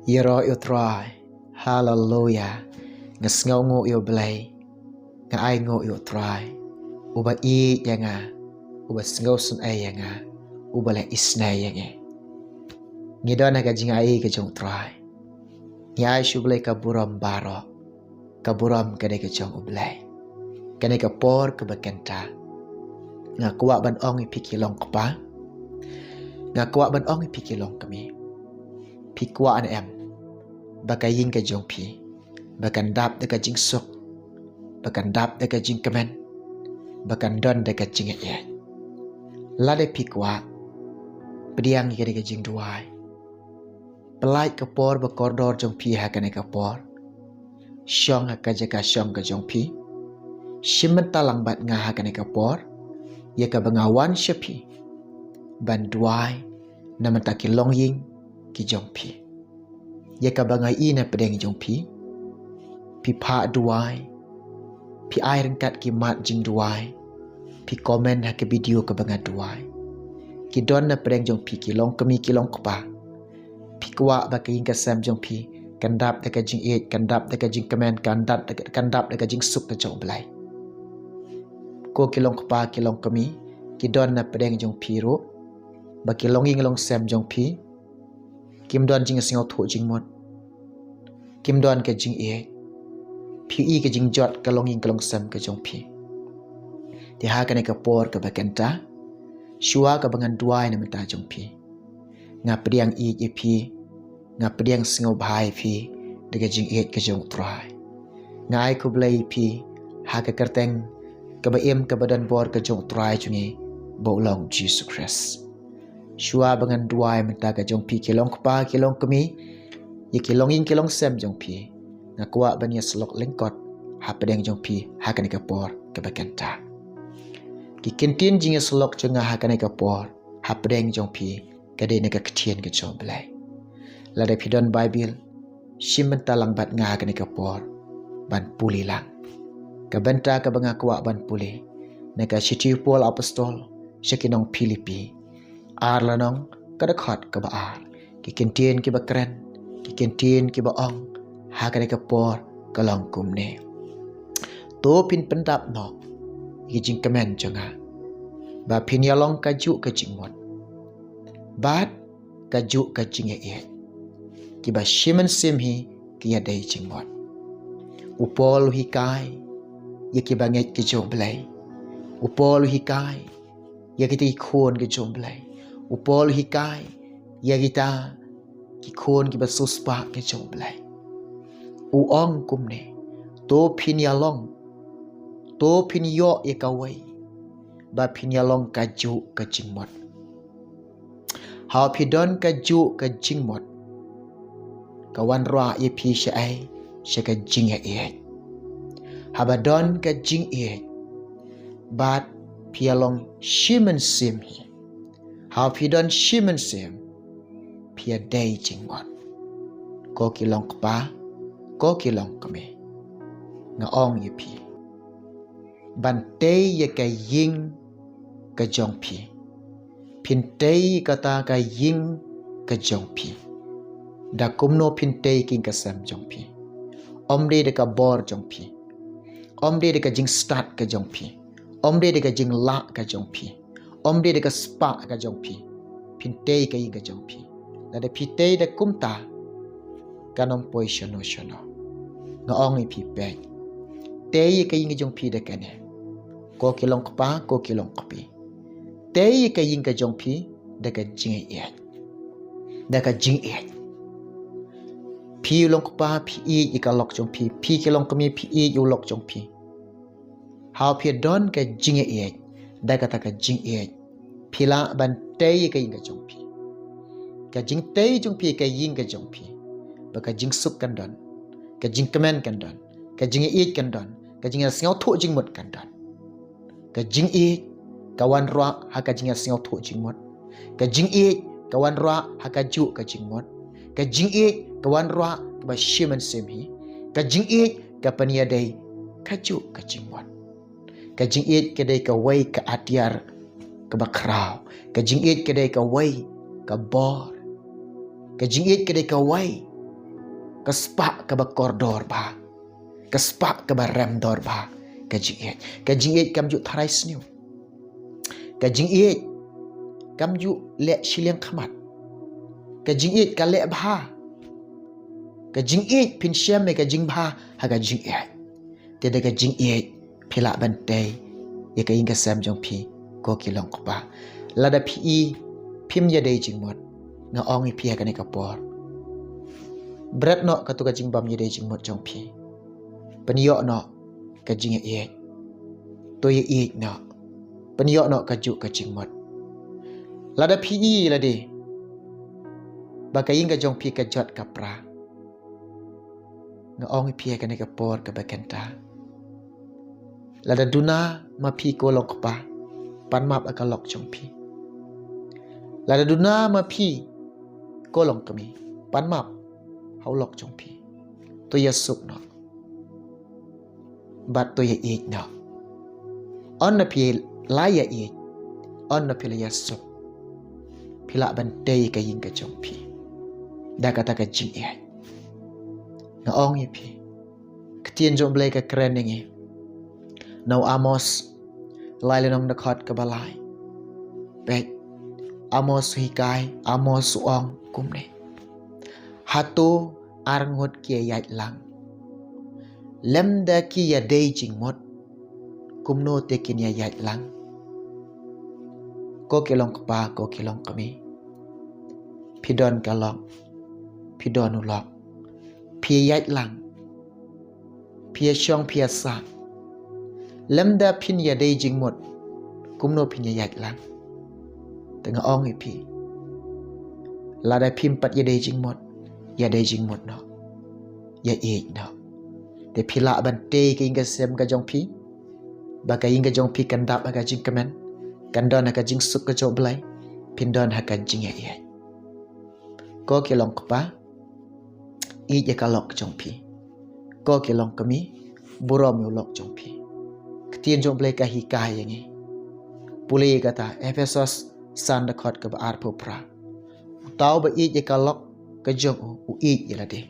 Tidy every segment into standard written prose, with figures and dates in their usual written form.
Yero yo try. Hallelujah. Nga sngaw ngo yo blay. Nga ay ngo yo try. Uba i yanga. Uba sngaw sun ay yanga. Uba la isnay yanga. Ngidon na gajing ay ka jong try. Nga ay shublay ka buram baro. Ka buram ka de ka jong ublay. Ka ka por ka bakanta. Nga kuwa ban ong ipikilong ka pa. Nga kuwa ban ong ipikilong kami. Pikwa an em. Baka yin ka jong pi. Bakan dap de ka jing sok. Bakan dap de ka jing kemen. Bakan don de ka jing e. Lade pikwa. Pediang ika de ka jing duai. Pelai ka por bakordor jong pi hakane ka por. Syong haka jaka syong ka jong pi. Shimen talang bat nga hakane ka por. Ya ka bangawan syapi. Ban duai. Namataki long ying ki jong pi. Ya ka bangai ina pedeng jong pi. Pi pa duai. Pi ai rengkat ki mat jing duai. Pi komen ha ke video ka bangai duai. Ki don na pedeng jong pi ki long kemi ki long kpa. Pi kwa ba ka yin ka sam jong pi. Kandap da ka jing eight, kandap da ka jing komen, kandap da ka jing suk da jong belai. Ko ki long kpa ki long kemi. Ki don na pedeng jong pi ro. Ba ki long yin long sam jong pi. Kim don jing singaw tho jing mot. Kim don ka jing e. Pi i ka jing jot ka long yin ka long sam ka jong pi. Ti ha ka ne ka por ka bakenta. Shua ka bangan duai na mata jong pi. Nga pediang i je pi. Nga pediang singaw bahai pi. Daga jing e ka jong try. Nga ai ku blay pi. Ha ka kerteng. Ka baim ka badan bor ka jong try jungi. Baulong Jesus Christ. Shua bangan duai menta ka jong pi kilong kpa kilong kemi. Ye kilong yin kilong sem jong pi. Nga kuwa banya selok lengkot. Ha pedeng jong pi. Ha ka ka por ka bakenta. Ki kintin jinga selok jenga ha ka ka por. Ha pedeng jong pi. Ka de ka ketien ka jong belai. Lada pidon Bible. Shim talang bat nga ha ka por. Ban puli lang. Ka benta ka banga kuwa ban puli. Naka sitiu Paul apostol. Syakinong Pilipi. Ar lanong kadakhat ka ba ar. Kikintien ki ba kren. Kikintien ki ba ong. Ha ka por ka long kumne. To pin pendap no. Kijing kemen jonga. Ba pin yalong kaju ka jingmot. Bat kaju ka jinge e. Ki ba shimen simhi ki ya dai jingmot. Upol hikai. Ya ki ba nget ki jong belai. Upol hikai. Ya kita ikon ki jong belai. Upol hikai. Ya kita kikon ki ba suspa ki jong belai. Uong kumne. To pin yalong. To pin yo ye kawai. Ba pin yalong kaju ka jingmot. Hao pidon kaju ka jingmot. Kawan roa ye pi syai. Syaka jing ye. Habadon ka jing ye. Bat pialong shimen sim hi. Hao pidon shimen sim. Pia day jingmot. Ko kilong kpa. Ko kilong kami. Nga ong ye pi. Bantay ye ka ying ka jong pi. Pintay kata ka ying ka jong pi. Da kumno pintay king ka sam jong pi. Omde de ka bor jong pi. Omde de ka jing start ka jong pi. Omde de ka jing la ka jong pi. Omde de ka spa ka jong pi. Pintay ka ying ka jong pi. Lada pitay da kumta. Kanong poy shono. Nga ong pi pek. Tay ka ying ka jong pi da kane. Ko kilong kpa, ko kilong kapi. Tay ka ying ka jong pi, da ka jing e. Da ka jing e. Pi long kpa, pi i ka lok jong pi. Pi kilong kami, pi i yu lok jong pi. Hao pi don ka jing e. Da ka ta ka jing e. Pila ban tay ka ying ka jong pi. Ka jing tay jong pi ka ying ka jong pi. Ba ka jing suk kan don. Ka jing kemen kan don. Ka jing e kan don. Ka jing singaw tho jing mut kan don. Ka jing e kawan roa ha ka jing singaw tho jing mut. Ka jing e kawan roa ha ka ju ka jing mut. Ka jing e kawan roa ba shimen simhi. Ka jing e ka pania dai ka ju ka jing mut. Ka jing e ka dai ka wai ka atyar ka bakraw. Ka jing e ka dai ka wai ka bor. Ka jing e ka dai ka wai Kaspak ka ba koridor ba. Kaspak ka ba remdor ba. Kajing et kam ju tharai sniu. Kajing et kam ju le shiliang khamat. Kajing et ka le bha. Kajing et pin syam me kajing bha ha kajing et. Tiada kajing et phila bantai ya ka inga sam jong phi ko kilong ba. Lada phi phim ya dei jing mot nga ong i phia ka ne ka por. Berat no ka tu kajing bam ya dei jing mot jong phi. Penyo no kajing et. To ye et no. Penyo no kaju kajing mot. Lada phi la de. Ba ka inga jong phi ka jot ka pra. Nga ong i phia ka ne ka por ka ba kenta. Lada duna ma phi ko lok pa pan map akalok jong phi. Lada duna ma phi ko long kami pan map hau lok jong phi. To ya suk no. Bat to ya eat no. On na phi la ya eat. On na phi la ya suk. Phila ban day ka yin ka jong phi. Da kata ka jing eat. Nga ong ya phi. Ketien jong blai ka kren ngi. Now Amos lai lenong na khot ka balai. Pek Amos hikai Amos suong kumne. Hatu arngot kia yait lang. Lemda ki ya day jing mot. Kumno te kin ya yait lang. Ko kilong kapa ko kilong kami. Pidon kalok. Pidon ulok. Pia yait lang. Pia syong pia sak. Lemda pin ya day jing mot. Kumno pin ya yait lang. Tengah ong i pi. Lada pim pat ya day jing mot. Ya day jing mot no. Ya eek no. Te pila bante ke inga sem ka jong pi. Baka inga jong pi kandap aga jing kemen. Kandon aga jing suk ka jok belai. Pindon aga jing ya eek. Ko kilong kapa. I ya kalok jong pi. Ko kilong kami. Burom ulok jong pi. Ketien jong belai ka hikai yang ni. Pulih kata Ephesus san da khot ka ba ar popra. Utau ba i ya kalok ka jong u i ya la de.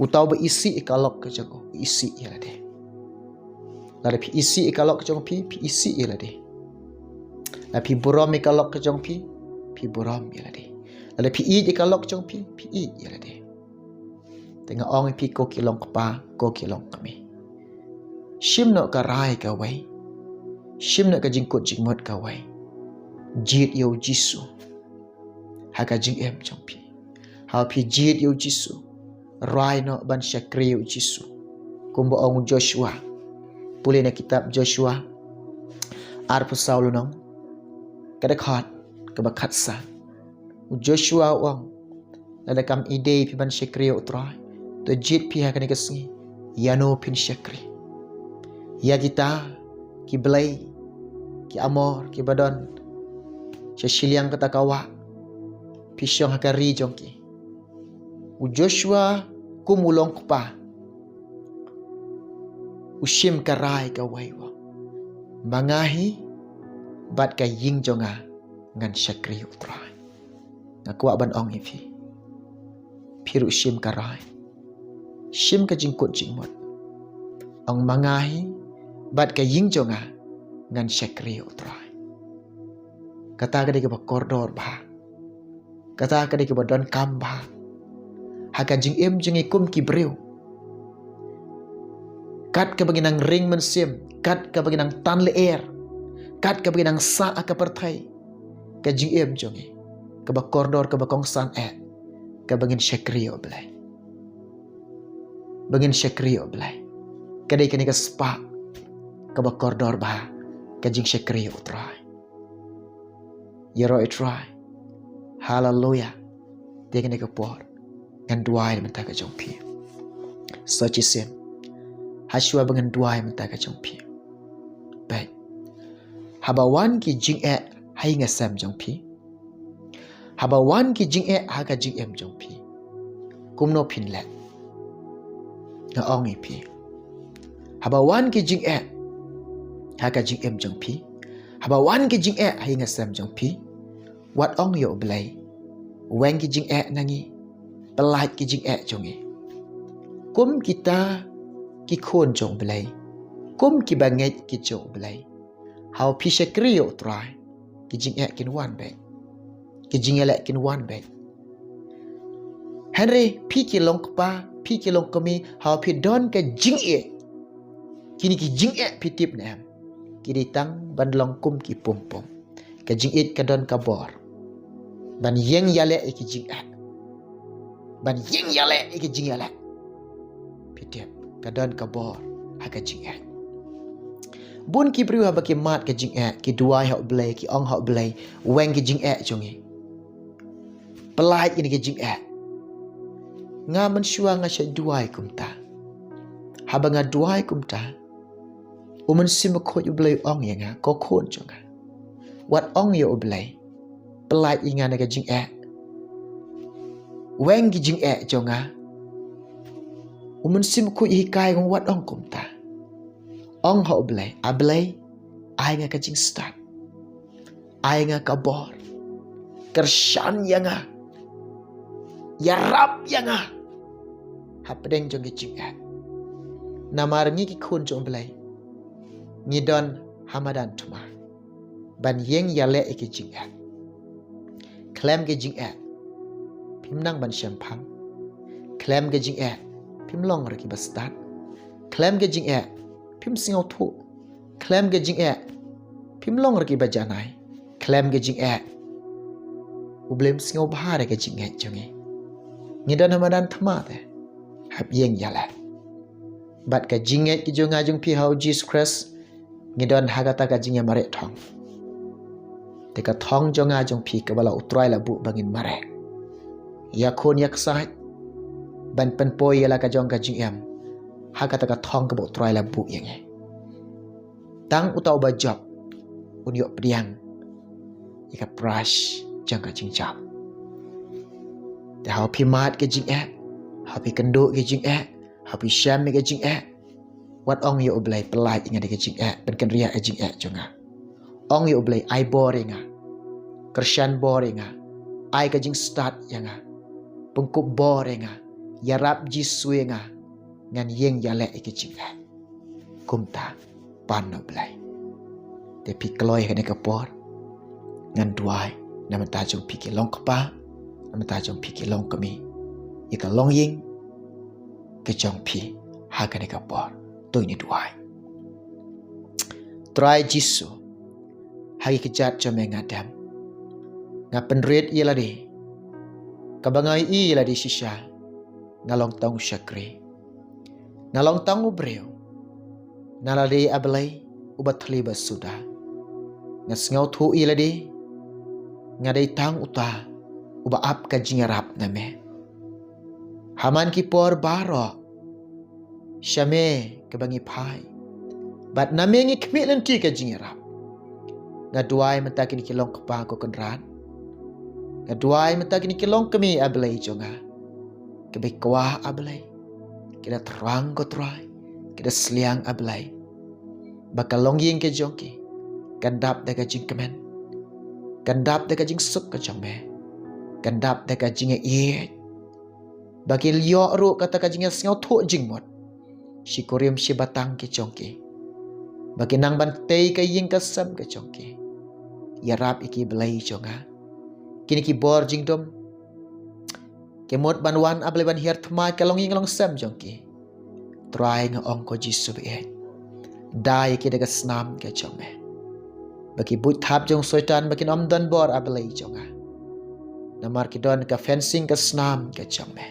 Utau ba isi i kalok ka jong u isi ya la de. La pi isi i kalok ka jong pi isi ya la de. La pi burom i kalok ka jong pi burom ya la de. La pi i kalok jong pi i ya la de. Tengah ong pi ko kilong kapa ko kilong kami. Shim no ka rai ka wai. Shim no ka jingkut jingmot ka wai. Jit yo Jisu. Ha ka jing em jong pi. Ha pi jit yo Jisu. Rai no ban syakri yo Jisu. Kumbo ong Joshua. Pulih na kitab Joshua. Ar pasau lunong. Kada khat ka bakat sa. Joshua ong. Lada kam ide pi ban syakri yo utrai. To jit pi ha ka ni kasengi. Yano pin syakri. Ya kita ki belai ki amor ki badon syashiliang kata kawa pisyong hakari jongki u Joshua kumulong kupa ushim karai ka waiwa mangahi bat ka ying jonga ngan syakri utrai ngakwa ban ong ifi piru shim karai shim ka jingkut jingmot ong mangahi bat ka ying jonga ngan syakri utrai. Kata ka di ka ba koridor ba. Kata ka di ka ba don kam ba. Haka jing im jing ikum ki breu. Kat ka bagi nang ring mensim. Kat ka bagi nang tan le air. Kat ka bagi nang sa ka pertai. Ka jing im jongi. Ka ba koridor ka ba kong san Ka bangin syakri oblay. Bangin syakri oblay. Kadai ka ni ka spa. Kaba koridor bah kajing syakri utrai. Yero itrai. Hallelujah. Dia kena kepor. Ngan duai mentah ka jong pi. So cisim. Haswa bengan duai mentah ka jong pi. Baik. Habawan ki jing hai ngasam jong pi. Habawan ki jing ha ka jing em jong pi. Kumno pin let. Nga ongi pi. Habawan ki jing haka jing em jong pi. Habawan ki jing hai ngasam jong pi. Wat ong yo belai. Weng ki jing nangi. Pelat ki jing jongi. kum kita ki khôn jong belai kum ki banget ki jong belai how pi shakriyo try ki jing kin one back ki jing kin one back Henry pi ki long pa pi ki long kami how pi don ka jing kini ki jing pi tip nam ki ditang ban long kum ki pom pom ka jing ka don ka bor ban yeng yale ki jing ban yeng yale ki jing pi tip ka don ka bor ha ka jing bun ki priu ha ba ki mat ka jing ki duai ha blai ki ong ha blai weng ki jing jongi pelai ini ki jing nga man shua nga sha duai kumta haba nga duai kumta uman sim ko yu blai ong nga ko khon jonga wat ong yo blai pelai inga na ka jing weng ki jing jonga uman sim ko hi kai ngong wat ong kumta ong ho blai ablai ai nga ka jing start ai nga ka bor kershan yanga ya rab yanga hapdeng jong ki jing namar ngi ki khon jong blai ngi don hamadan tuma ban yeng yale ki jing klem ki jing pim nang ban shampang klem ki jing pim long ra ki bastat klem ki jing pim singaw thu klem ki jing pim long ra ki bajanai klem ki jing ublem singaw bahare ki jing jongi ngi don hamadan tuma te hap yeng yale bat ka jing ki jonga jong pi how Jesus Christ ngi don hagata ka jing mare thong te ka thong jonga jong pi ka bala utrai la bu bangin mare ya khon yak sai ban pen poi yala ka jong ka jing hagata ka thong ka bu utrai la bu yeng tang utau ba job un yo priang ika brush jang ka jing job te how pi mat ka jing how pi kendo ka jing how pi sham ka jing wat ong yo blai pelai inga de ka jing ban kan ria jing jonga ong yo blai ai boringa kershan boringa ai ka jing start yanga pungkup boringa yarap ji suenga ngan yeng yale ka jing kumta pan no blai te pi kloi ka ne ka por ngan duai nam ta jong pi ki long kapa nam ta jong pi ki long kami ika long ying ke jong pi ha ka ne ka por tôi ni duai try jisu hagi kejat cho me ngadam ngapen red yela de kabangai i yela di shisha ngalong tong shakri ngalong tong ubreu nalade ablai ubatli basuda ngasngau thu yela de ngadai tang uta uba ap ka jingarap name haman ki por baro shame kebangi pai bat namengi kmi lenti ka jingarap ngaduai matakin kilong kapa ko kenran ngaduai matakin kilong kami ablai jonga kebe kwa ablai kita terang ko try kita seliang ablai bakalong ying ke jongki kandap de ka jing kemen kandap de ka jing suk ka jongme kandap de ka jing e bakil yo ru kata ka jing sngau tho jing mot shikorim shibatang ke jongki bagi nang bantai ka ying ka sam ka jongki yarap iki belai jonga kini ki bor jing dom kemot banwan ablai ban hiar thma ka long ying long sam jongki try nga ong ko jisu be dai ki daga snam ke jongme bagi but thap jong soitan bagi nom don bor ablai jonga namar ki don ka fencing ka snam ke jongme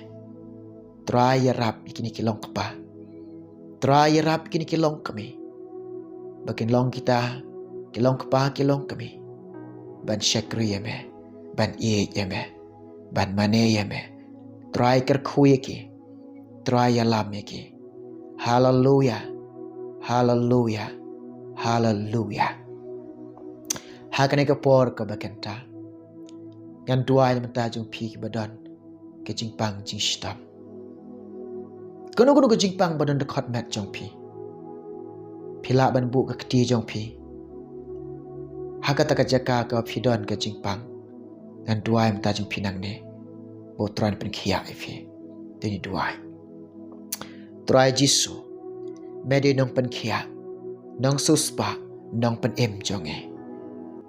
try yarap ikini ki long kapa try yarap kini ki long kami bakin long kita kilong kapa kilong kami ban shakri yeme ban ie yeme ban mane yeme try ker khuye ki try yalam ki hallelujah hallelujah hallelujah hakane ka por ka bakenta ngan duai menta jung phi ki badon ke jingpang jing stam kono ke jingpang badon de khot mat jong phi phila ban bu ka kti jong phi hakata ka jaka ka phidon ka jingpang ngan duai menta jung phi nang ne botran pen khia ifi teni duai trai Jisu medi nong pen kia nong suspa nong pen em jonge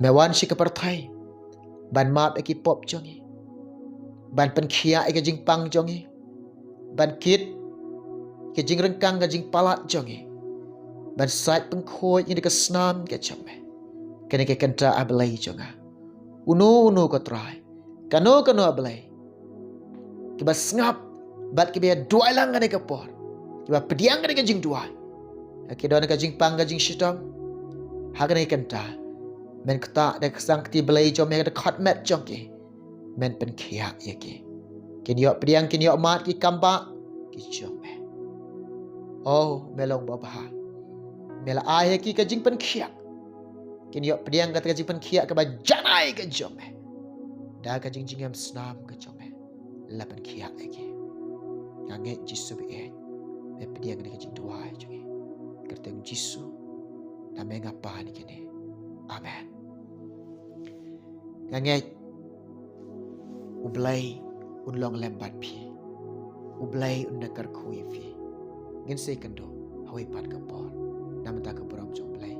mewan shi kepertai ban map eki pop jonge ban pen kia eki jing pang jonge ban kit ke jing rengkang ke jing palat jonge ban sait pengkhoi ni ke snam ke chome kene ke kenta ablai jonga unu ko trai kano ablai ke bas ngap bat ke be duai lang ke por ke ba pediang ke jing duai ke don ke jing pang ke jing shitam ha ke kenta men kta de sang ti blai jome ke khat met jonge men pen kia yake kin yo pediang kin yo mat ki kamba ki jome oh melong babha mela ai ki ke jing pen kia kin yo pediang ke jing pen kia ke ba janai ke jome da ke jing jingam snam ke jome la pen kia yake ngange Jisu be me pediang ke jing duai jonge kerteng Jisu na me ngapa ni kene amen ngange ublay unlong lembat pi ublay undakar kui fi ngin se kendo hawi pat kapor namata ka borom jong blay